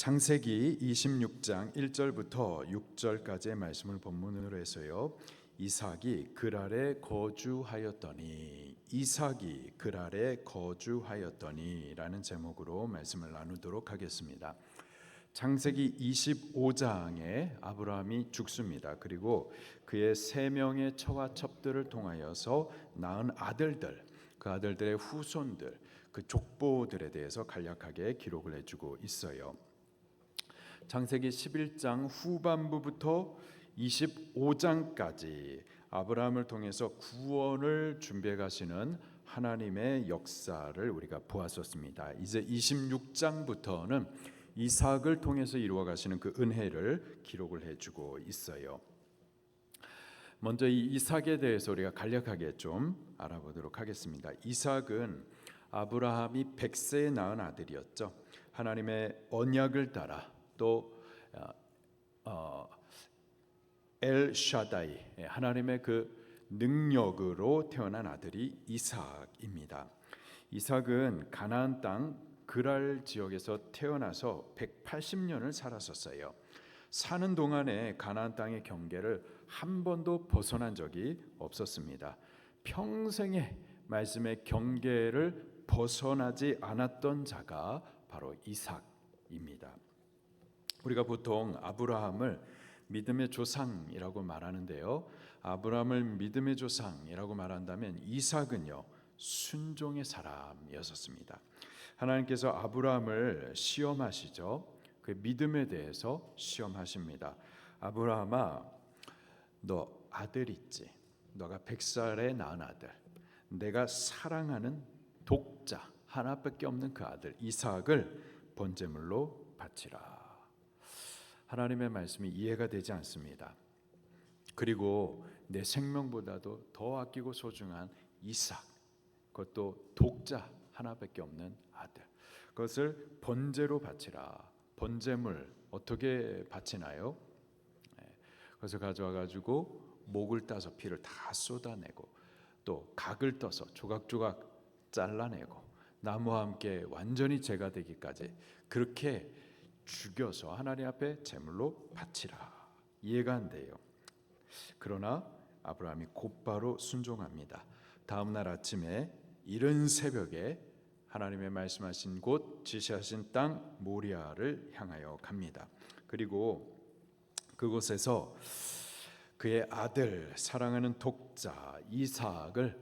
창세기 26장 1절부터 6절까지의 말씀을 본문으로 해서요. 이삭이 그랄에 거주하였더니 라는 제목으로 말씀을 나누도록 하겠습니다. 창세기 25장에 아브라함이 죽습니다. 그리고 그의 세 명의 처와 첩들을 통하여서 낳은 아들들, 그 아들들의 후손들, 그 족보들에 대해서 간략하게 기록을 해주고 있어요. 창세기 11장 후반부부터 25장까지 아브라함을 통해서 구원을 준비해 가시는 하나님의 역사를 우리가 보았었습니다. 이제 26장부터는 이삭을 통해서 이루어 가시는 그 은혜를 기록을 해주고 있어요. 먼저 이 이삭에 대해서 우리가 간략하게 좀 알아보도록 하겠습니다. 이삭은 아브라함이 100세에 낳은 아들이었죠. 하나님의 언약을 따라 또 엘샤다이, 하나님의 그 능력으로 태어난 아들이 이삭입니다. 이삭은 가나안 땅 그랄 지역에서 태어나서 180년을 살았었어요. 사는 동안에 가나안 땅의 경계를 한 번도 벗어난 적이 없었습니다. 평생의 말씀의 경계를 벗어나지 않았던 자가 바로 이삭입니다. 우리가 보통 아브라함을 믿음의 조상이라고 말하는데요. 아브라함을 믿음의 조상이라고 말한다면 이삭은요, 순종의 사람이었습니다. 하나님께서 아브라함을 시험하시죠. 그 믿음에 대해서 시험하십니다. 아브라함아, 너 아들 있지? 너가 100살에 낳은 아들, 내가 사랑하는 독자 하나밖에 없는 그 아들 이삭을 번제물로 바치라. 하나님의 말씀이 이해가 되지 않습니다. 그리고 내 생명보다도 더 아끼고 소중한 이삭, 그것도 독자 하나밖에 없는 아들, 그것을 번제로 바치라. 번제물 어떻게 바치나요? 그래서 가져와 가지고 목을 따서 피를 다 쏟아내고 또 각을 떠서 조각조각 잘라내고 나무와 함께 완전히 제가 되기까지 그렇게 죽여서 하나님 앞에 제물로 바치라. 이해가 안 돼요. 그러나 아브라함이 곧바로 순종합니다. 다음 날 아침에 이른 새벽에 하나님의 말씀하신 곳 지시하신 땅 모리아를 향하여 갑니다. 그리고 그곳에서 그의 아들, 사랑하는 독자 이삭을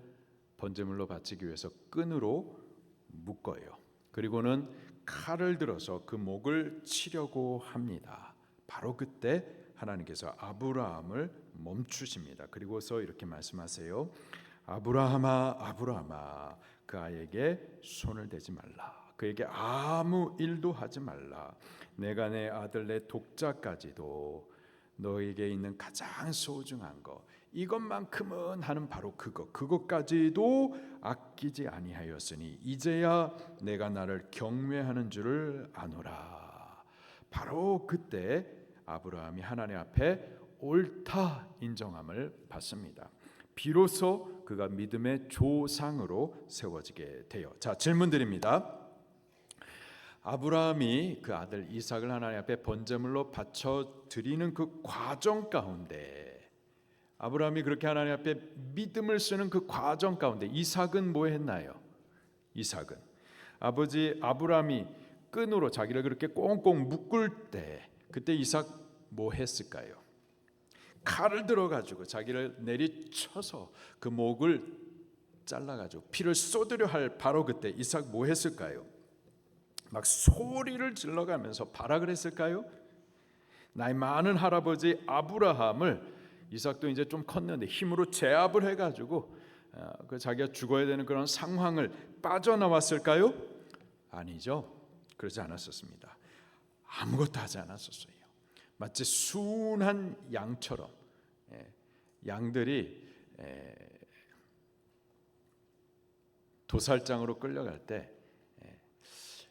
번제물로 바치기 위해서 끈으로 묶어요. 그리고는 칼을 들어서 그 목을 치려고 합니다. 바로 그때 하나님께서 아브라함을 멈추십니다. 그리고서 이렇게 말씀하세요. 아브라함아, 아브라함아, 그 아이에게 손을 대지 말라. 그에게 아무 일도 하지 말라. 내가 내 아들 내 독자까지도 너에게 있는 가장 소중한 것, 이것만큼은 하는 바로 그것까지도 아끼지 아니하였으니 이제야 내가 나를 경외하는 줄을 아노라. 바로 그때 아브라함이 하나님 앞에 옳다 인정함을 받습니다. 비로소 그가 믿음의 조상으로 세워지게 돼요. 자, 질문 드립니다. 아브라함이 그 아들 이삭을 하나님 앞에 번제물로 바쳐 드리는 그 과정 가운데, 아브라함이 그렇게 하나님 앞에 믿음을 쓰는 그 과정 가운데 이삭은 뭐 했나요? 이삭은 아버지 아브라함이 끈으로 자기를 그렇게 꽁꽁 묶을 때 그때 이삭 뭐 했을까요? 칼을 들어가지고 자기를 내리쳐서 그 목을 잘라가지고 피를 쏟으려 할 바로 그때 이삭 뭐 했을까요? 막 소리를 질러가면서 발악을 했을까요? 나이 많은 할아버지 아브라함을 이삭도 이제 좀 컸는데 힘으로 제압을 해가지고 그 자기가 죽어야 되는 그런 상황을 빠져나왔을까요? 아니죠. 그러지 않았었습니다. 아무것도 하지 않았었어요. 마치 순한 양처럼, 양들이 도살장으로 끌려갈 때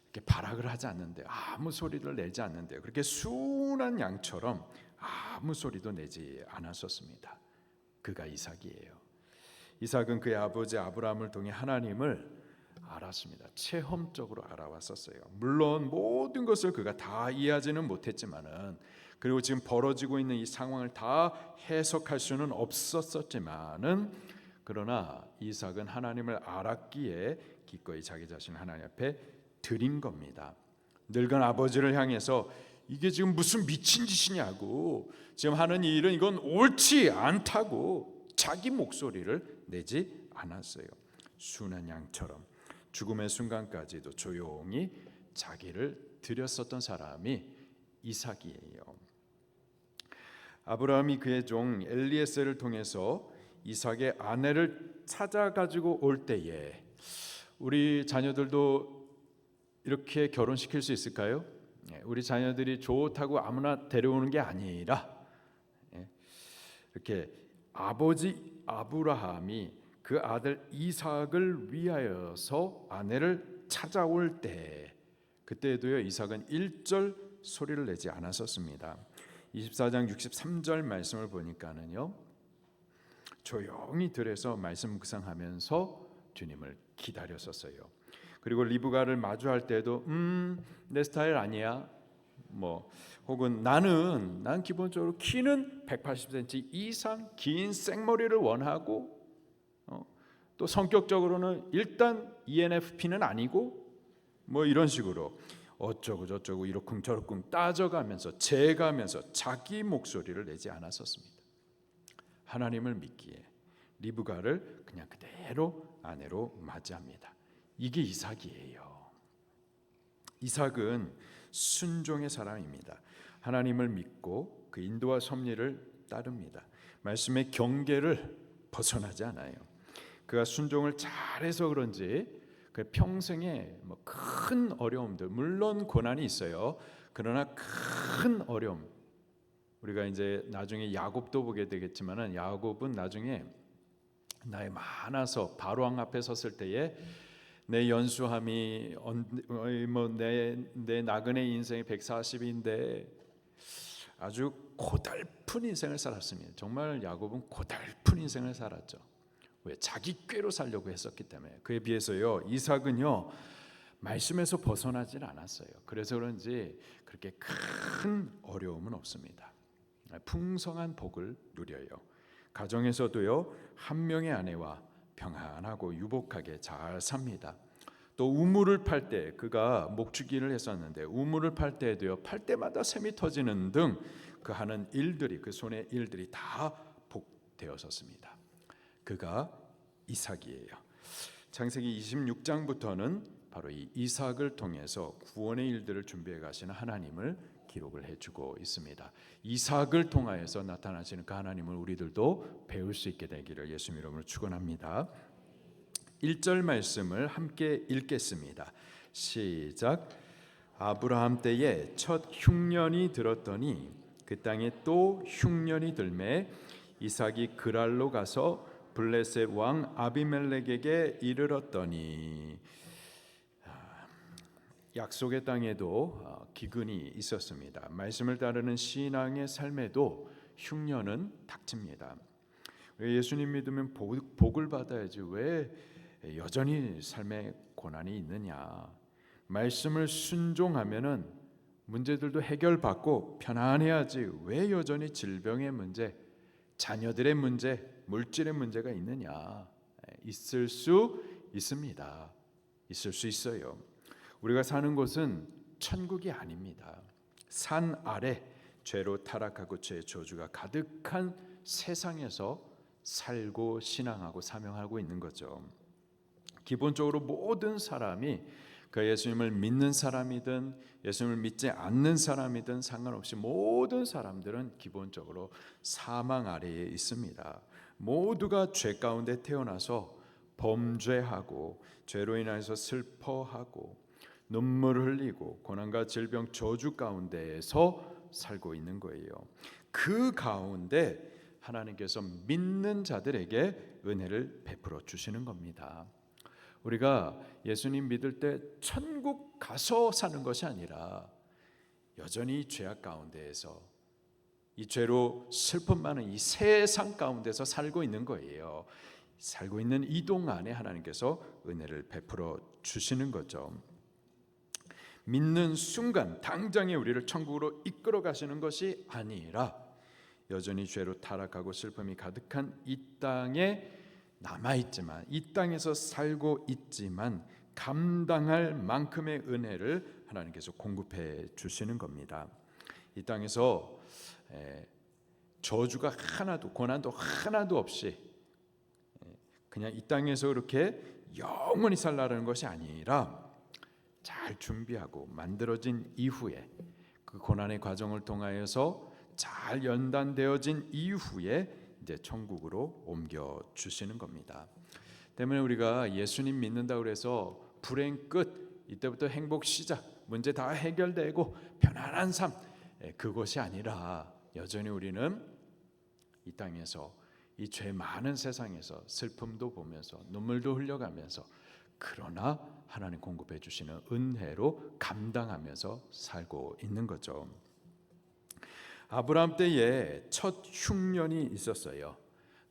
이렇게 발악을 하지 않는데요. 아무 소리를 내지 않는데요. 그렇게 순한 양처럼 아무 소리도 내지 않았었습니다. 그가 이삭이에요. 이삭은 그의 아버지 아브라함을 통해 하나님을 알았습니다. 체험적으로 알아왔었어요. 물론 모든 것을 그가 다 이해하지는 못했지만은, 그리고 지금 벌어지고 있는 이 상황을 다 해석할 수는 없었지만은, 그러나 이삭은 하나님을 알았기에 기꺼이 자기 자신을 하나님 앞에 드린 겁니다. 늙은 아버지를 향해서 이게 지금 무슨 미친 짓이냐고, 지금 하는 이 일은 이건 옳지 않다고 자기 목소리를 내지 않았어요. 순한 양처럼 죽음의 순간까지도 조용히 자기를 드렸었던 사람이 이삭이에요. 아브라함이 그의 종 엘리에셀을 통해서 이삭의 아내를 찾아가지고 올 때에 우리 자녀들도 이렇게 결혼시킬 수 있을까요? 우리 자녀들이 좋다고 아무나 데려오는 게 아니라 이렇게 아버지 아브라함이 그 아들 이삭을 위하여서 아내를 찾아올 때, 그때도요 이삭은 1절 소리를 내지 않았었습니다. 24장 63절 말씀을 보니까는요, 조용히 들에서 말씀 묵상하면서 주님을 기다렸었어요. 그리고 리브가를 마주할 때도 내 스타일 아니야, 혹은 난 기본적으로 키는 180cm 이상 긴 생머리를 원하고, 또 성격적으로는 일단 ENFP는 아니고, 이런 식으로 어쩌고 저쩌고 이러쿵저러쿵 따져가면서 재가면서 자기 목소리를 내지 않았었습니다. 하나님을 믿기에 리브가를 그냥 그대로 아내로 맞이합니다. 이게 이삭이에요. 이삭은 순종의 사람입니다. 하나님을 믿고 그 인도와 섭리를 따릅니다. 말씀의 경계를 벗어나지 않아요. 그가 순종을 잘해서 그런지 그 평생에 큰 어려움들, 물론 고난이 있어요. 그러나 큰 어려움, 우리가 이제 나중에 야곱도 보게 되겠지만은, 야곱은 나중에 나이 많아서 바로왕 앞에 섰을 때에 내 연수함이 내 나그네 인생이 140인데 아주 고달픈 인생을 살았습니다. 정말 야곱은 고달픈 인생을 살았죠. 왜? 자기 꾀로 살려고 했었기 때문에. 그에 비해서요 이삭은요 말씀에서 벗어나질 않았어요. 그래서 그런지 그렇게 큰 어려움은 없습니다. 풍성한 복을 누려요. 가정에서도요 한 명의 아내와 평안하고 유복하게 잘 삽니다. 또 우물을 팔 때, 그가 목축일을 했었는데 우물을 팔 때에도요 팔 때마다 샘이 터지는 등 그 하는 일들이, 그 손의 일들이 다 복되었었습니다. 그가 이삭이에요. 창세기 26장부터는 바로 이 이삭을 통해서 구원의 일들을 준비해 가시는 하나님을 기록을 해주고 있습니다. 이삭을 통하여서 나타나시는 그 하나님을 우리들도 배울 수 있게 되기를 예수님 이름으로 축원합니다. 1절 말씀을 함께 읽겠습니다. 시작. 아브라함 때에 첫 흉년이 들었더니 그 땅에 또 흉년이 들매 이삭이 그랄로 가서 블레셋 왕 아비멜렉에게 이르렀더니, 약속의 땅에도 기근이 있었습니다. 말씀을 따르는 신앙의 삶에도 흉년은 닥칩니다. 왜 예수님 믿으면 복을 받아야지 왜 여전히 삶에 고난이 있느냐. 말씀을 순종하면은 문제들도 해결받고 편안해야지 왜 여전히 질병의 문제, 자녀들의 문제, 물질의 문제가 있느냐. 있을 수 있습니다. 있을 수 있어요. 우리가 사는 곳은 천국이 아닙니다. 산 아래 죄로 타락하고 죄의 저주가 가득한 세상에서 살고 신앙하고 사명하고 있는 거죠. 기본적으로 모든 사람이 그 예수님을 믿는 사람이든 예수님을 믿지 않는 사람이든 상관없이 모든 사람들은 기본적으로 사망 아래에 있습니다. 모두가 죄 가운데 태어나서 범죄하고 죄로 인해서 슬퍼하고 눈물을 흘리고 고난과 질병 저주 가운데에서 살고 있는 거예요. 그 가운데 하나님께서 믿는 자들에게 은혜를 베풀어 주시는 겁니다. 우리가 예수님 믿을 때 천국 가서 사는 것이 아니라 여전히 죄악 가운데에서 이 죄로 슬픔 많은 이 세상 가운데서 살고 있는 거예요. 살고 있는 이 동안에 하나님께서 은혜를 베풀어 주시는 거죠. 믿는 순간 당장에 우리를 천국으로 이끌어 가시는 것이 아니라 여전히 죄로 타락하고 슬픔이 가득한 이 땅에 남아있지만, 이 땅에서 살고 있지만 감당할 만큼의 은혜를 하나님께서 공급해 주시는 겁니다. 이 땅에서 저주가 하나도, 고난도 하나도 없이 그냥 이 땅에서 그렇게 영원히 살라는 것이 아니라 잘 준비하고 만들어진 이후에, 그 고난의 과정을 통하여서 잘 연단되어진 이후에 이제 천국으로 옮겨 주시는 겁니다. 때문에 우리가 예수님 믿는다고 해서 불행 끝, 이때부터 행복 시작, 문제 다 해결되고 편안한 삶, 그것이 아니라 여전히 우리는 이 땅에서, 이 죄 많은 세상에서 슬픔도 보면서 눈물도 흘려가면서, 그러나 하나님 공급해 주시는 은혜로 감당하면서 살고 있는 거죠. 아브라함 때에 첫 흉년이 있었어요.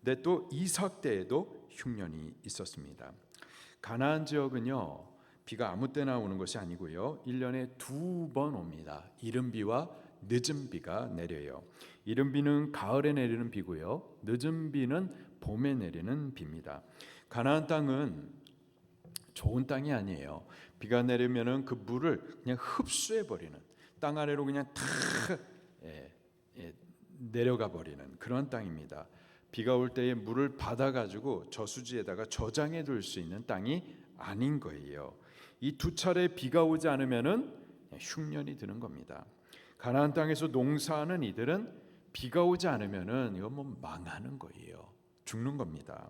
근데 또 이삭 때에도 흉년이 있었습니다. 가나안 지역은요, 비가 아무 때나 오는 것이 아니고요, 1년에 2번 옵니다. 이른 비와 늦은 비가 내려요. 이른 비는 가을에 내리는 비고요, 늦은 비는 봄에 내리는 비입니다. 가나안 땅은 좋은 땅이 아니에요. 비가 내리면은 그 물을 그냥 흡수해 버리는, 땅 아래로 그냥 다 내려가 버리는 그런 땅입니다. 비가 올 때에 물을 받아 가지고 저수지에다가 저장해 둘 수 있는 땅이 아닌 거예요. 이 두 차례 비가 오지 않으면은 흉년이 드는 겁니다. 가나안 땅에서 농사하는 이들은 비가 오지 않으면은 이거 뭐 망하는 거예요. 죽는 겁니다.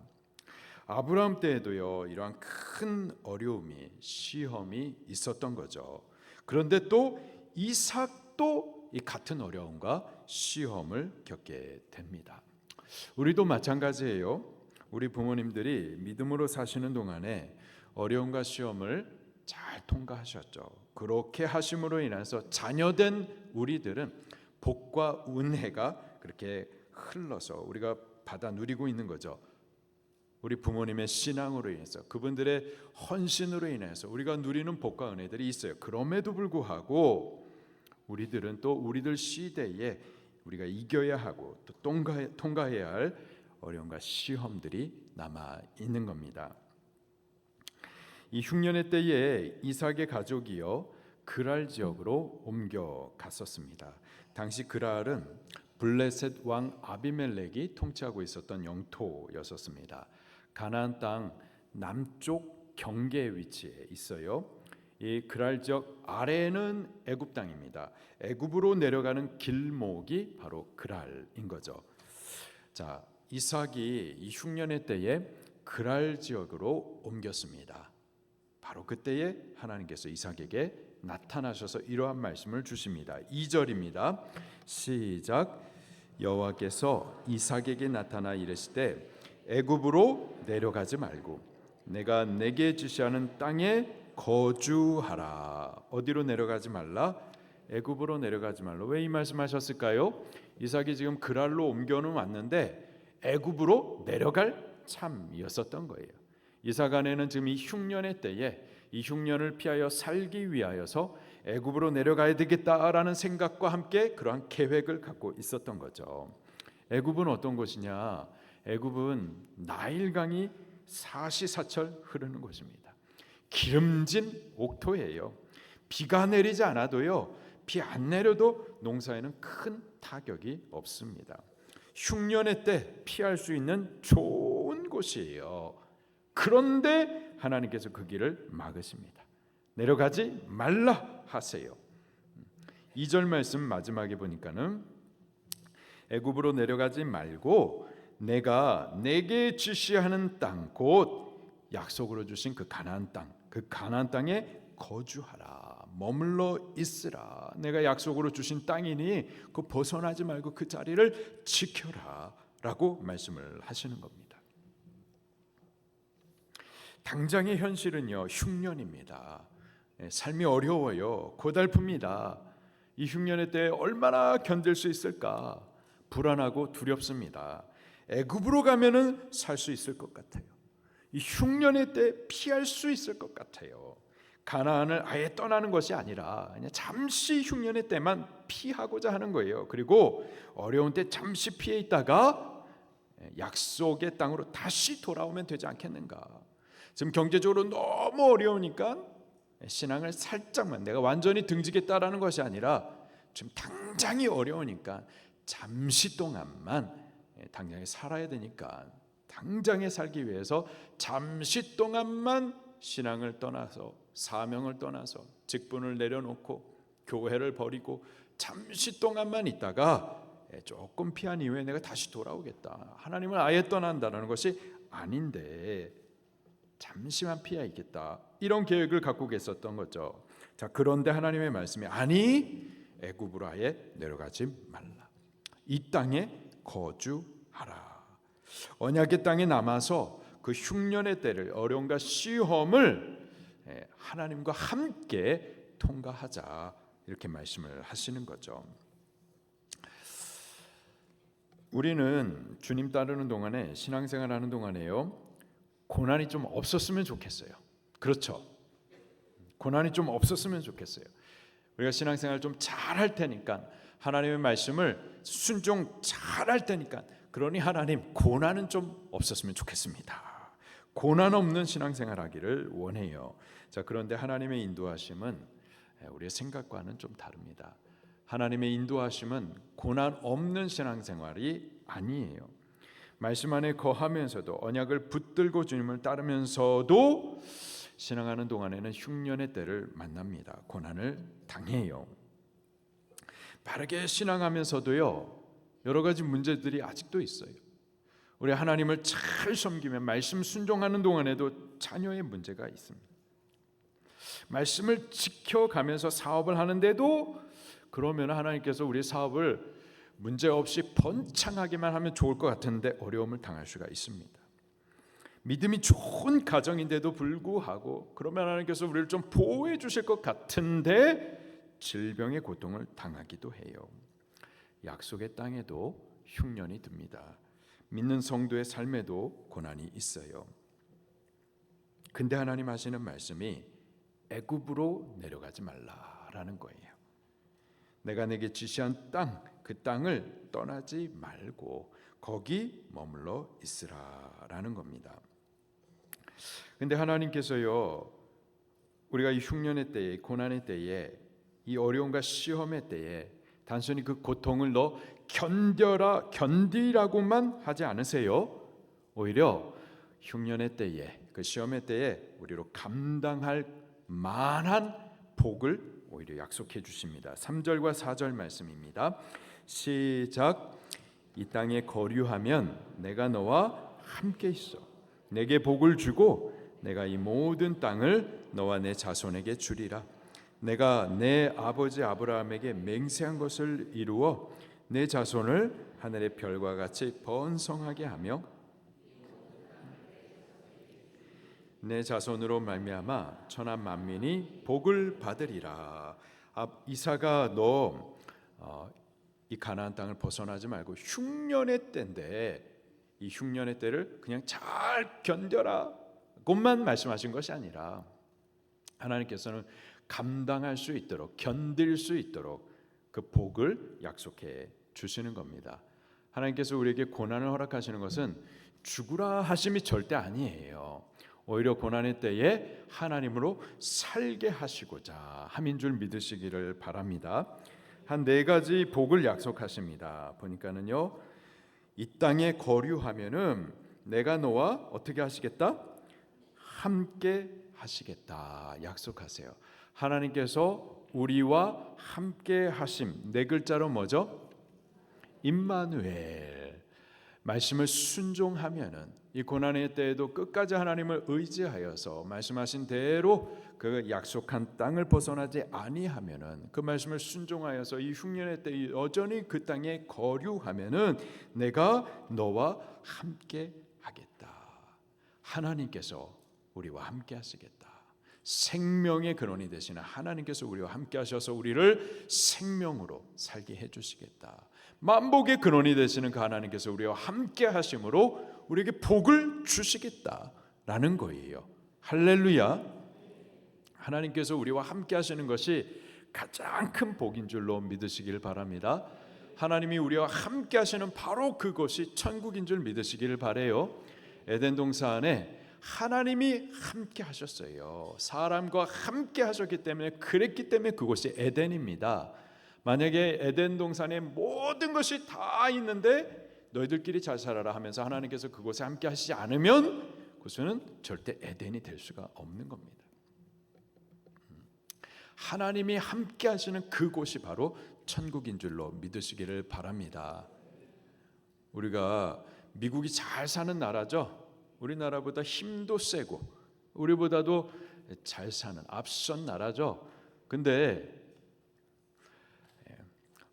아브라함 때에도요, 이러한 큰 어려움이, 시험이 있었던 거죠. 그런데 또 이삭도 이 같은 어려움과 시험을 겪게 됩니다. 우리도 마찬가지예요. 우리 부모님들이 믿음으로 사시는 동안에 어려움과 시험을 잘 통과하셨죠. 그렇게 하심으로 인해서 자녀된 우리들은 복과 은혜가 그렇게 흘러서 우리가 받아 누리고 있는 거죠. 우리 부모님의 신앙으로 인해서, 그분들의 헌신으로 인해서 우리가 누리는 복과 은혜들이 있어요. 그럼에도 불구하고 우리들은 또 우리들 시대에 우리가 이겨야 하고 또 통과해야 할 어려움과 시험들이 남아 있는 겁니다. 이 흉년의 때에 이삭의 가족이요, 그랄 지역으로 옮겨갔었습니다. 당시 그랄은 블레셋 왕 아비멜렉이 통치하고 있었던 영토였었습니다. 가나안 땅 남쪽 경계에 위치해 있어요. 이 그랄 지역 아래는 애굽 땅입니다. 애굽으로 내려가는 길목이 바로 그랄인 거죠. 자, 이삭이 이 흉년의 때에 그랄 지역으로 옮겼습니다. 바로 그때에 하나님께서 이삭에게 나타나셔서 이러한 말씀을 주십니다. 2절입니다. 시작. 여호와께서 이삭에게 나타나 이르시되 애굽으로 내려가지 말고 내가 내게 지시하는 땅에 거주하라. 어디로 내려가지 말라? 애굽으로 내려가지 말라. 왜 이 말씀하셨을까요? 이삭이 지금 그랄로 옮겨는 왔는데 애굽으로 내려갈 참이었었던 거예요. 이삭 안에는 지금 이 흉년의 때에 이 흉년을 피하여 살기 위하여서 애굽으로 내려가야 되겠다라는 생각과 함께 그러한 계획을 갖고 있었던 거죠. 애굽은 어떤 곳이냐? 애굽은 나일강이 사시사철 흐르는 곳입니다. 기름진 옥토예요. 비가 내리지 않아도요, 비 안 내려도 농사에는 큰 타격이 없습니다. 흉년의 때 피할 수 있는 좋은 곳이에요. 그런데 하나님께서 그 길을 막으십니다. 내려가지 말라 하세요. 2절 말씀 마지막에 보니까는 애굽으로 내려가지 말고 내가 내게 지시하는 땅, 곧 약속으로 주신 그 가나안 땅, 그 가나안 땅에 거주하라, 머물러 있으라. 내가 약속으로 주신 땅이니 그 벗어나지 말고 그 자리를 지켜라 라고 말씀을 하시는 겁니다. 당장의 현실은요, 흉년입니다. 삶이 어려워요. 고달픕니다. 이 흉년의 때에 얼마나 견딜 수 있을까? 불안하고 두렵습니다. 애굽으로 가면은 살 수 있을 것 같아요. 이 흉년의 때 피할 수 있을 것 같아요. 가나안을 아예 떠나는 것이 아니라 그냥 잠시 흉년의 때만 피하고자 하는 거예요. 그리고 어려운 때 잠시 피해 있다가 약속의 땅으로 다시 돌아오면 되지 않겠는가. 지금 경제적으로 너무 어려우니까 신앙을 살짝만, 내가 완전히 등지겠다라는 것이 아니라 지금 당장이 어려우니까 잠시 동안만, 당장에 살아야 되니까 당장에 살기 위해서 잠시 동안만 신앙을 떠나서, 사명을 떠나서, 직분을 내려놓고 교회를 버리고 잠시 동안만 있다가 조금 피한 이후에 내가 다시 돌아오겠다, 하나님을 아예 떠난다는 것이 아닌데 잠시만 피해 있겠다, 이런 계획을 갖고 계셨던 거죠. 자, 그런데 하나님의 말씀이 아니, 애굽으로 아예 내려가지 말라, 이 땅에 거주하라. 언약의 땅에 남아서 그 흉년의 때를, 어려움과 시험을 하나님과 함께 통과하자, 이렇게 말씀을 하시는 거죠. 우리는 주님 따르는 동안에, 신앙생활하는 동안에요, 고난이 좀 없었으면 좋겠어요. 그렇죠? 고난이 좀 없었으면 좋겠어요. 우리가 신앙생활 좀 잘할 테니까, 하나님의 말씀을 순종 잘할 테니까, 그러니 하나님 고난은 좀 없었으면 좋겠습니다. 고난 없는 신앙생활하기를 원해요. 자, 그런데 하나님의 인도하심은 우리의 생각과는 좀 다릅니다. 하나님의 인도하심은 고난 없는 신앙생활이 아니에요. 말씀 안에 거하면서도, 언약을 붙들고 주님을 따르면서도 신앙하는 동안에는 흉년의 때를 만납니다. 고난을 당해요. 바르게 신앙하면서도요, 여러 가지 문제들이 아직도 있어요. 우리 하나님을 잘 섬기며 말씀 순종하는 동안에도 자녀의 문제가 있습니다. 말씀을 지켜가면서 사업을 하는데도, 그러면 하나님께서 우리 사업을 문제없이 번창하게만 하면 좋을 것 같은데 어려움을 당할 수가 있습니다. 믿음이 좋은 가정인데도 불구하고, 그러면 하나님께서 우리를 좀 보호해 주실 것 같은데 질병의 고통을 당하기도 해요. 약속의 땅에도 흉년이 듭니다. 믿는 성도의 삶에도 고난이 있어요. 근데 하나님 하시는 말씀이 애굽으로 내려가지 말라라는 거예요. 내가 내게 지시한 땅, 그 땅을 떠나지 말고 거기 머물러 있으라라는 겁니다. 근데 하나님께서요, 우리가 이 흉년의 때에, 고난의 때에, 이 어려움과 시험의 때에 단순히 그 고통을 너 견뎌라, 견디라고만 하지 않으세요. 오히려 흉년의 때에, 그 시험의 때에 우리로 감당할 만한 복을 오히려 약속해 주십니다. 3절과 4절 말씀입니다. 시작. 이 땅에 거류하면 내가 너와 함께 있어 내게 복을 주고 내가 이 모든 땅을 너와 내 자손에게 주리라. 내가 내 아버지 아브라함에게 맹세한 것을 이루어 내 자손을 하늘의 별과 같이 번성하게 하며 내 자손으로 말미암아 천한 만민이 복을 받으리라. 이사가 너 이 가나안 땅을 벗어나지 말고 흉년의 때인데, 이 흉년의 때를 그냥 잘 견뎌라 그것만 말씀하신 것이 아니라 하나님께서는 감당할 수 있도록, 견딜 수 있도록 그 복을 약속해 주시는 겁니다. 하나님께서 우리에게 고난을 허락하시는 것은 죽으라 하심이 절대 아니에요. 오히려 고난의 때에 하나님으로 살게 하시고자 함인 줄 믿으시기를 바랍니다. 한 4가지 복을 약속하십니다. 보니까는요, 이 땅에 거류하면은 내가 너와 어떻게 하시겠다? 함께 하시겠다 약속하세요. 하나님께서 우리와 함께 하심, 4글자로 뭐죠? 임마누엘. 말씀을 순종하면은 이 고난의 때에도 끝까지 하나님을 의지하여서 말씀하신 대로 그 약속한 땅을 벗어나지 아니하면은, 그 말씀을 순종하여서 이 흉년의 때 여전히 그 땅에 거류하면은 내가 너와 함께 하겠다. 하나님께서 우리와 함께 하시겠다. 생명의 근원이 되시는 하나님께서 우리와 함께 하셔서 우리를 생명으로 살게 해주시겠다. 만복의 근원이 되시는 그 하나님께서 우리와 함께 하심으로 우리에게 복을 주시겠다라는 거예요. 할렐루야. 하나님께서 우리와 함께 하시는 것이 가장 큰 복인 줄로 믿으시길 바랍니다. 하나님이 우리와 함께 하시는 바로 그것이 천국인 줄 믿으시기를 바라요. 에덴 동산에 하나님이 함께 하셨어요. 사람과 함께 하셨기 때문에, 그랬기 때문에 그곳이 에덴입니다. 만약에 에덴 동산에 모든 것이 다 있는데 너희들끼리 잘 살아라 하면서 하나님께서 그곳에 함께 하시지 않으면 그것은 절대 에덴이 될 수가 없는 겁니다. 하나님이 함께 하시는 그곳이 바로 천국인 줄로 믿으시기를 바랍니다. 우리가 미국이 잘 사는 나라죠. 우리나라보다 힘도 세고 우리보다도 잘 사는 앞선 나라죠. 근데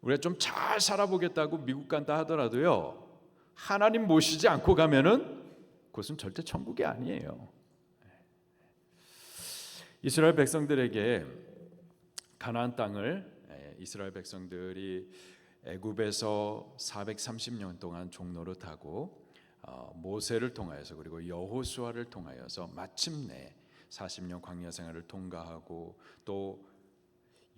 우리가 좀 잘 살아보겠다고 미국 간다 하더라도요, 하나님 모시지 않고 가면은 그것은 절대 천국이 아니에요. 이스라엘 백성들에게 가나안 땅을, 이스라엘 백성들이 애굽에서 430년 동안 종노릇하고 모세를 통하여서 그리고 여호수아를 통하여서 마침내 40년 광야 생활을 통과하고 또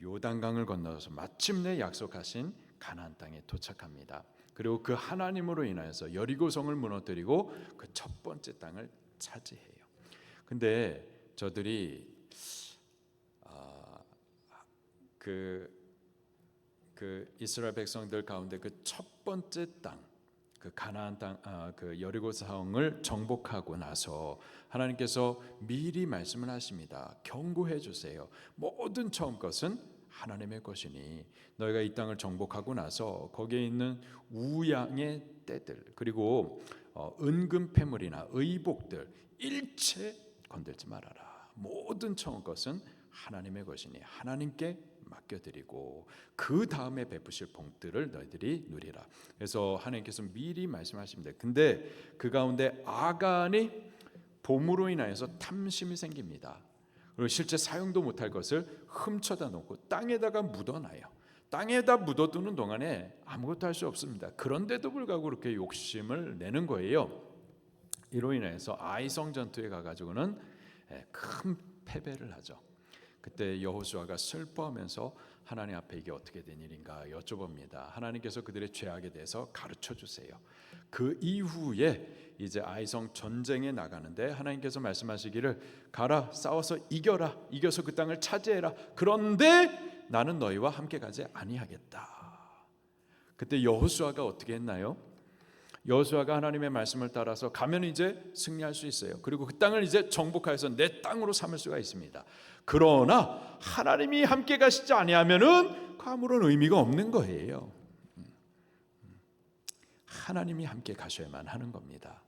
요단강을 건너서 마침내 약속하신 가나안 땅에 도착합니다. 그리고 그 하나님으로 인하여서 여리고성을 무너뜨리고 그 첫 번째 땅을 차지해요. 근데 저들이 그 이스라엘 백성들 가운데 그 첫 번째 땅, 그 가나안 땅, 그 여리고성을 정복하고 나서 하나님께서 미리 말씀을 하십니다. 경고해 주세요. 모든 처음 것은 하나님의 것이니 너희가 이 땅을 정복하고 나서 거기에 있는 우양의 떼들 그리고 은금 패물이나 의복들 일체 건들지 말아라. 모든 처음 것은 하나님의 것이니 하나님께 맡겨드리고 그 다음에 베푸실 복들을 너희들이 누리라. 그래서 하나님께서 미리 말씀하십니다. 근데 그 가운데 아간이 봄으로 인하여서 탐심이 생깁니다. 그리고 실제 사용도 못할 것을 훔쳐다 놓고 땅에다가 묻어놔요. 땅에다 묻어두는 동안에 아무것도 할 수 없습니다. 그런데도 불구하고 그렇게 욕심을 내는 거예요. 이로 인해서 아이성 전투에 가가지고는 큰 패배를 하죠. 그때 여호수아가 슬퍼하면서 하나님 앞에 이게 어떻게 된 일인가 여쭤봅니다. 하나님께서 그들의 죄악에 대해서 가르쳐 주세요. 그 이후에 이제 아이성 전쟁에 나가는데 하나님께서 말씀하시기를 가라 싸워서 이겨라 이겨서 그 땅을 차지해라. 그런데 나는 너희와 함께 가지 아니하겠다. 그때 여호수아가 어떻게 했나요? 여호수아가 하나님의 말씀을 따라서 가면 이제 승리할 수 있어요. 그리고 그 땅을 이제 정복하여서 내 땅으로 삼을 수가 있습니다. 그러나 하나님이 함께 가시지 아니하면은 아무런 의미가 없는 거예요. 하나님이 함께 가셔야만 하는 겁니다.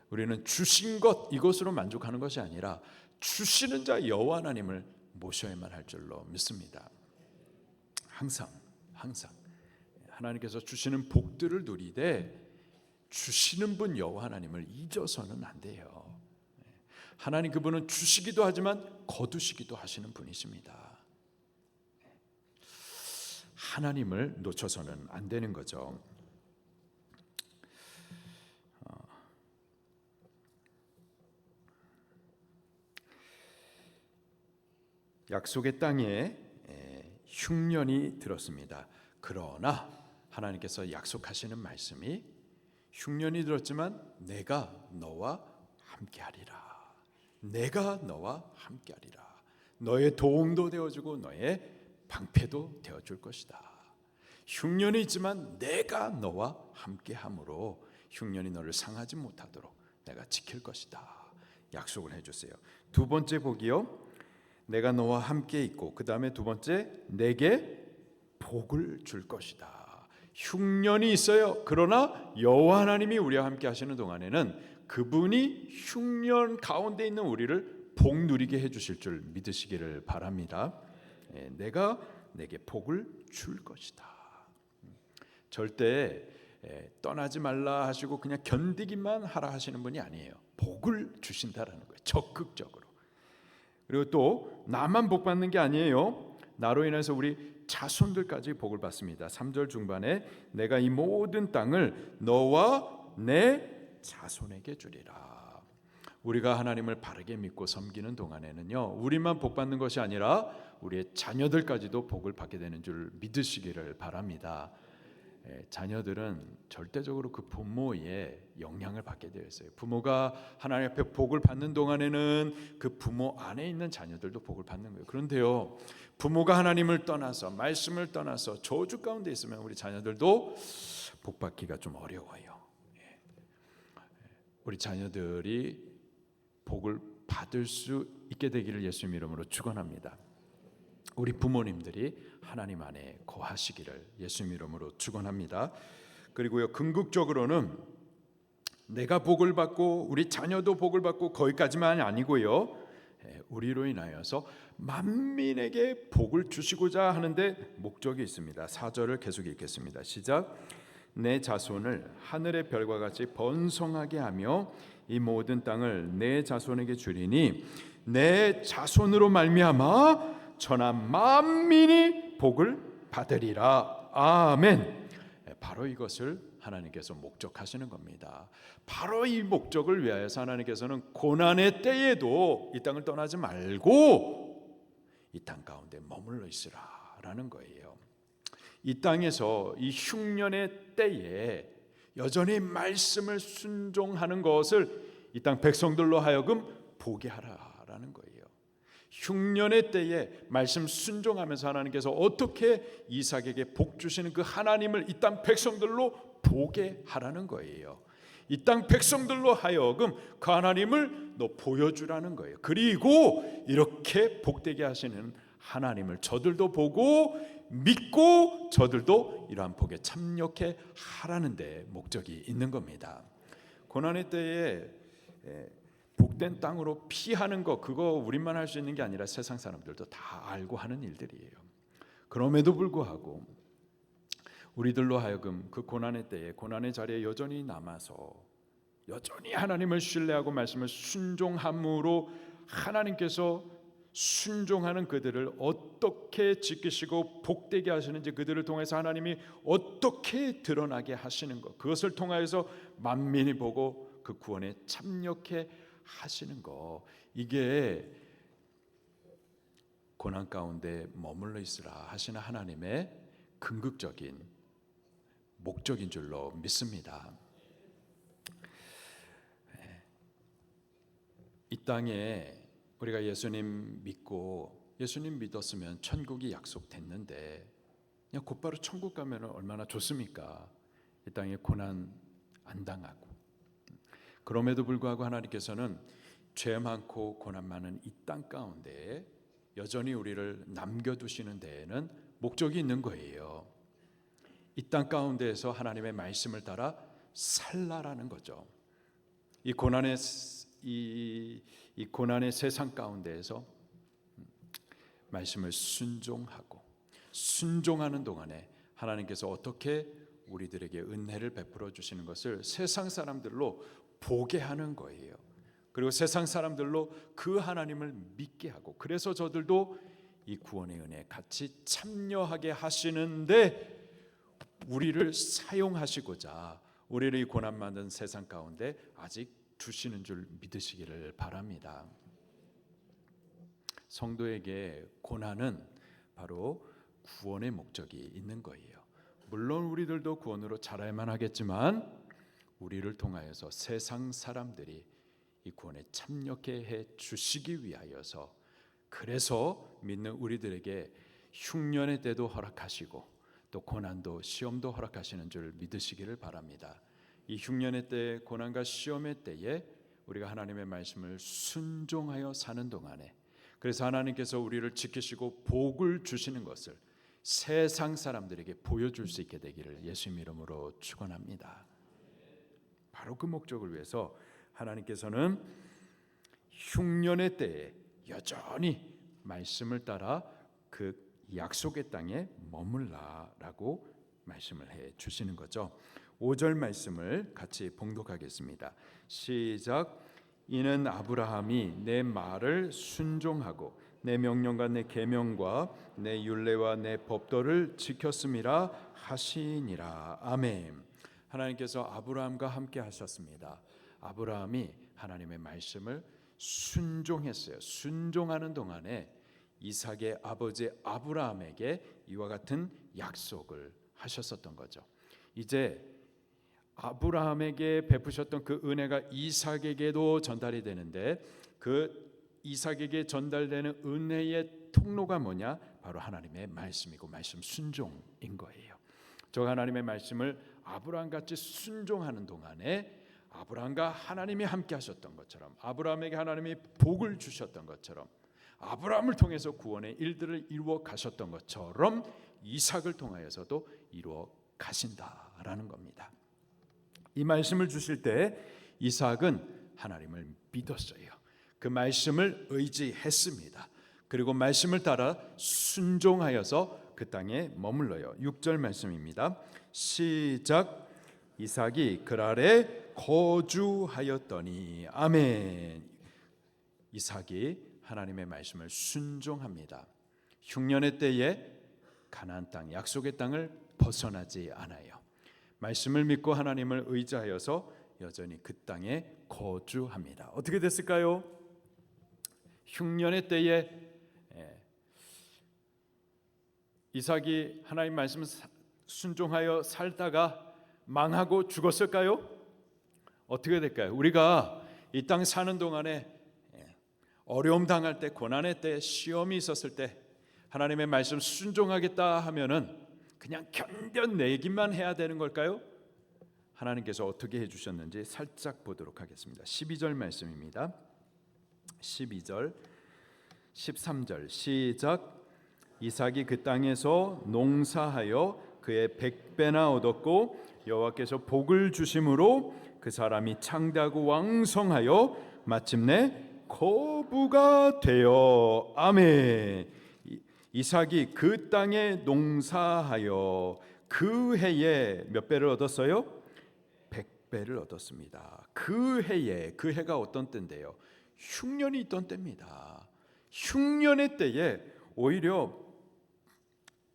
우리는 주신 것 이것으로 만족하는 것이 아니라 주시는 자 여호와 하나님을 모셔야만 할 줄로 믿습니다. 항상 하나님께서 주시는 복들을 누리되 주시는 분 여호와 하나님을 잊어서는 안 돼요. 하나님 그분은 주시기도 하지만 거두시기도 하시는 분이십니다. 하나님을 놓쳐서는 안 되는 거죠. 약속의 땅에 흉년이 들었습니다. 그러나 하나님께서 약속하시는 말씀이 흉년이 들었지만 내가 너와 함께하리라. 내가 너와 함께하리라. 너의 도움도 되어주고 너의 방패도 되어줄 것이다. 흉년이 있지만 내가 너와 함께함으로 흉년이 너를 상하지 못하도록 내가 지킬 것이다. 약속을 해주세요. 두 번째 복이요. 내가 너와 함께 있고 그 다음에 두 번째 내게 복을 줄 것이다. 흉년이 있어요. 그러나 여호와 하나님이 우리와 함께 하시는 동안에는 그분이 흉년 가운데 있는 우리를 복 누리게 해주실 줄 믿으시기를 바랍니다. 내가 내게 복을 줄 것이다. 절대 떠나지 말라 하시고 그냥 견디기만 하라 하시는 분이 아니에요. 복을 주신다라는 거예요. 적극적으로. 그리고 또 나만 복 받는 게 아니에요. 나로 인해서 우리 자손들까지 복을 받습니다. 3절 중반에 내가 이 모든 땅을 너와 내 자손에게 주리라. 우리가 하나님을 바르게 믿고 섬기는 동안에는요, 우리만 복 받는 것이 아니라 우리의 자녀들까지도 복을 받게 되는 줄 믿으시기를 바랍니다. 자녀들은 절대적으로 그 부모의 영향을 받게 되어 있어요. 부모가 하나님 앞에 복을 받는 동안에는 그 부모 안에 있는 자녀들도 복을 받는 거예요. 그런데요, 부모가 하나님을 떠나서 말씀을 떠나서 저주 가운데 있으면 우리 자녀들도 복 받기가 좀 어려워요. 우리 자녀들이 복을 받을 수 있게 되기를 예수님 이름으로 축원합니다. 우리 부모님들이 하나님 안에 거하시기를 예수님 이름으로 축원합니다. 그리고요, 궁극적으로는 내가 복을 받고 우리 자녀도 복을 받고 거기까지만 아니고요, 우리로 인하여서 만민에게 복을 주시고자 하는데 목적이 있습니다. 4절을 계속 읽겠습니다. 시작. 내 자손을 하늘의 별과 같이 번성하게 하며 이 모든 땅을 내 자손에게 주리니 내 자손으로 말미암아 천하 만민이 복을 받으리라. 아멘. 바로 이것을 하나님께서 목적하시는 겁니다. 바로 이 목적을 위하여서 하나님께서는 고난의 때에도 이 땅을 떠나지 말고 이 땅 가운데 머물러 있으라라는 거예요. 이 땅에서 이 흉년의 때에 여전히 말씀을 순종하는 것을 이 땅 백성들로 하여금 보게 하라라는 거예요. 흉년의 때에 말씀 순종하면서 하나님께서 어떻게 이삭에게 복 주시는 그 하나님을 이 땅 백성들로 보게 하라는 거예요. 이 땅 백성들로 하여금 그 하나님을 너 보여주라는 거예요. 그리고 이렇게 복되게 하시는 하나님을 저들도 보고 믿고 저들도 이러한 복에 참여케 하라는 데 목적이 있는 겁니다. 고난의 때에 복된 땅으로 피하는 거, 그거 우리만 할 수 있는 게 아니라 세상 사람들도 다 알고 하는 일들이에요. 그럼에도 불구하고 우리들로 하여금 그 고난의 때에 고난의 자리에 여전히 남아서 여전히 하나님을 신뢰하고 말씀을 순종함으로 하나님께서 순종하는 그들을 어떻게 지키시고 복되게 하시는지, 그들을 통해서 하나님이 어떻게 드러나게 하시는 것, 그것을 통하여서 만민이 보고 그 구원에 참여케 하시는 거, 이게 고난 가운데 머물러 있으라 하시는 하나님의 궁극적인 목적인 줄로 믿습니다. 이 땅에 우리가 예수님 믿고 예수님 믿었으면 천국이 약속됐는데 그냥 곧바로 천국 가면 얼마나 좋습니까? 이 땅에 고난 안 당하고. 그럼에도 불구하고 하나님께서는 죄 많고 고난 많은 이 땅 가운데 여전히 우리를 남겨두시는 데에는 목적이 있는 거예요. 이 땅 가운데에서 하나님의 말씀을 따라 살라라는 거죠. 이 고난의 세상 가운데에서 말씀을 순종하는 동안에 하나님께서 어떻게 우리들에게 은혜를 베풀어 주시는 것을 세상 사람들로 보게 하는 거예요. 그리고 세상 사람들로 그 하나님을 믿게 하고, 그래서 저들도 이 구원의 은혜에 같이 참여하게 하시는데 우리를 사용하시고자 우리를 이 고난 많은 세상 가운데 아직 두시는 줄 믿으시기를 바랍니다. 성도에게 고난은 바로 구원의 목적이 있는 거예요. 물론 우리들도 구원으로 자랄만 하겠지만 우리를 통하여서 세상 사람들이 이 구원에 참여케 해 주시기 위하여서, 그래서 믿는 우리들에게 흉년의 때도 허락하시고 또 고난도 시험도 허락하시는 줄 믿으시기를 바랍니다. 이 흉년의 때, 고난과 시험의 때에 우리가 하나님의 말씀을 순종하여 사는 동안에, 그래서 하나님께서 우리를 지키시고 복을 주시는 것을 세상 사람들에게 보여줄 수 있게 되기를 예수님 이름으로 축원합니다. 바로 그 목적을 위해서 하나님께서는 흉년의 때에 여전히 말씀을 따라 그 약속의 땅에 머물라라고 말씀을 해 주시는 거죠. 5절 말씀을 같이 봉독하겠습니다. 시작. 이는 아브라함이 내 말을 순종하고 내 명령과 내 계명과 내 율례와 내 법도를 지켰음이라 하시니라. 아멘. 하나님께서 아브라함과 함께 하셨습니다. 아브라함이 하나님의 말씀을 순종했어요. 순종하는 동안에 이삭의 아버지 아브라함에게 이와 같은 약속을 하셨었던 거죠. 이제 아브라함에게 베푸셨던 그 은혜가 이삭에게도 전달이 되는데, 그 이삭에게 전달되는 은혜의 통로가 뭐냐? 바로 하나님의 말씀이고 말씀 순종인 거예요. 저 하나님의 말씀을 아브라함같이 순종하는 동안에 아브라함과 하나님이 함께 하셨던 것처럼, 아브라함에게 하나님이 복을 주셨던 것처럼, 아브라함을 통해서 구원의 일들을 이루어 가셨던 것처럼 이삭을 통하여서도 이루어 가신다라는 겁니다. 이 말씀을 주실 때 이삭은 하나님을 믿었어요. 그 말씀을 의지했습니다. 그리고 말씀을 따라 순종하여서 그 땅에 머물러요. 6절 말씀입니다. 시작. 이삭이 그랄에 거주하였더니. 아멘. 이삭이 하나님의 말씀을 순종합니다. 흉년의 때에 가나안 땅, 약속의 땅을 벗어나지 않아요. 말씀을 믿고 하나님을 의지하여서 여전히 그 땅에 거주합니다. 어떻게 됐을까요? 흉년의 때에 이삭이 하나님 말씀을 순종하여 살다가 망하고 죽었을까요? 어떻게 될까요? 우리가 이 땅 사는 동안에 어려움 당할 때, 고난의 때, 시험이 있었을 때 하나님의 말씀 순종하겠다 하면은 그냥 견뎌내기만 해야 되는 걸까요? 하나님께서 어떻게 해주셨는지 살짝 보도록 하겠습니다. 12절 말씀입니다. 12절 13절 시작. 이삭이 그 땅에서 농사하여 그의 100배나 얻었고 여호와께서 복을 주심으로 그 사람이 창대하고 왕성하여 마침내 거부가 되어. 아멘. 이삭이 그 땅에 농사하여 그 해에 몇 배를 얻었어요? 100배를 얻었습니다. 그 해에, 그 해가 어떤 때인데요? 흉년이 있던 때입니다. 흉년의 때에 오히려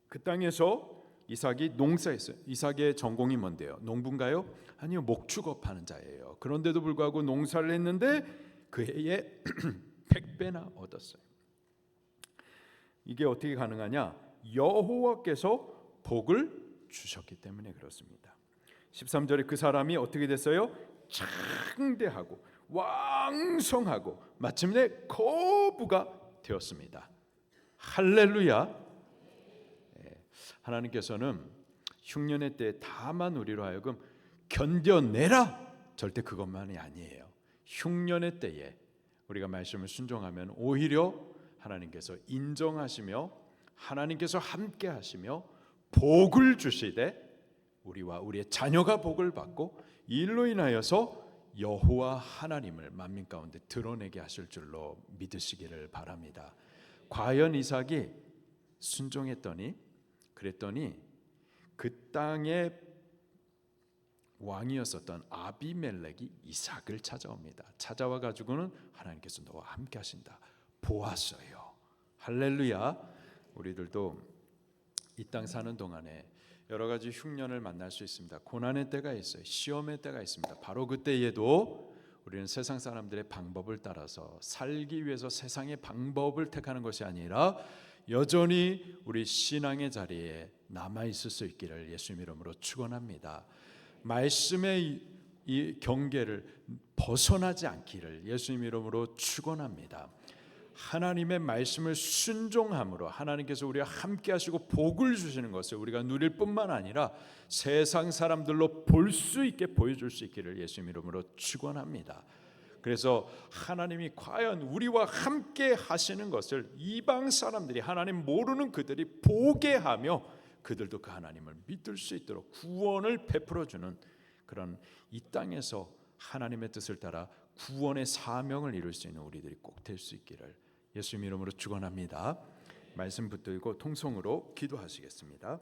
그 땅에서 이삭이 농사했어요. 이삭의 전공이 뭔데요? 농부인가요? 아니요, 목축업하는 자예요. 그런데도 불구하고 농사를 했는데 그 해에 100배나 얻었어요. 이게 어떻게 가능하냐? 여호와께서 복을 주셨기 때문에 그렇습니다. 13절에 그 사람이 어떻게 됐어요? 창대하고 왕성하고 마침내 거부가 되었습니다. 할렐루야. 하나님께서는 흉년의 때에 다만 우리로 하여금 견뎌내라, 절대 그것만이 아니에요. 흉년의 때에 우리가 말씀을 순종하면 오히려 하나님께서 인정하시며 하나님께서 함께 하시며 복을 주시되 우리와 우리의 자녀가 복을 받고 일로 인하여서 여호와 하나님을 만민 가운데 드러내게 하실 줄로 믿으시기를 바랍니다. 과연 이삭이 순종했더니 그랬더니 그 땅의 왕이었었던 아비멜렉이 이삭을 찾아옵니다. 찾아와 가지고는 하나님께서 너와 함께 하신다, 보았어요. 할렐루야. 우리들도 이 땅 사는 동안에 여러 가지 흉년을 만날 수 있습니다. 고난의 때가 있어요. 시험의 때가 있습니다. 바로 그때에도 우리는 세상 사람들의 방법을 따라서 살기 위해서 세상의 방법을 택하는 것이 아니라 여전히 우리 신앙의 자리에 남아 있을 수 있기를 예수님 이름으로 축원합니다. 말씀의 이 경계를 벗어나지 않기를 예수님 이름으로 축원합니다. 하나님의 말씀을 순종함으로 하나님께서 우리와 함께 하시고 복을 주시는 것을 우리가 누릴 뿐만 아니라 세상 사람들로 볼 수 있게 보여줄 수 있기를 예수님 이름으로 축원합니다. 그래서 하나님이 과연 우리와 함께 하시는 것을 이방 사람들이, 하나님 모르는 그들이 보게 하며 그들도 그 하나님을 믿을 수 있도록 구원을 베풀어 주는 그런 이 땅에서 하나님의 뜻을 따라 구원의 사명을 이룰 수 있는 우리들이 꼭 될 수 있기를 예수님 이름으로 축원합니다. 말씀 붙들고 통성으로 기도하시겠습니다.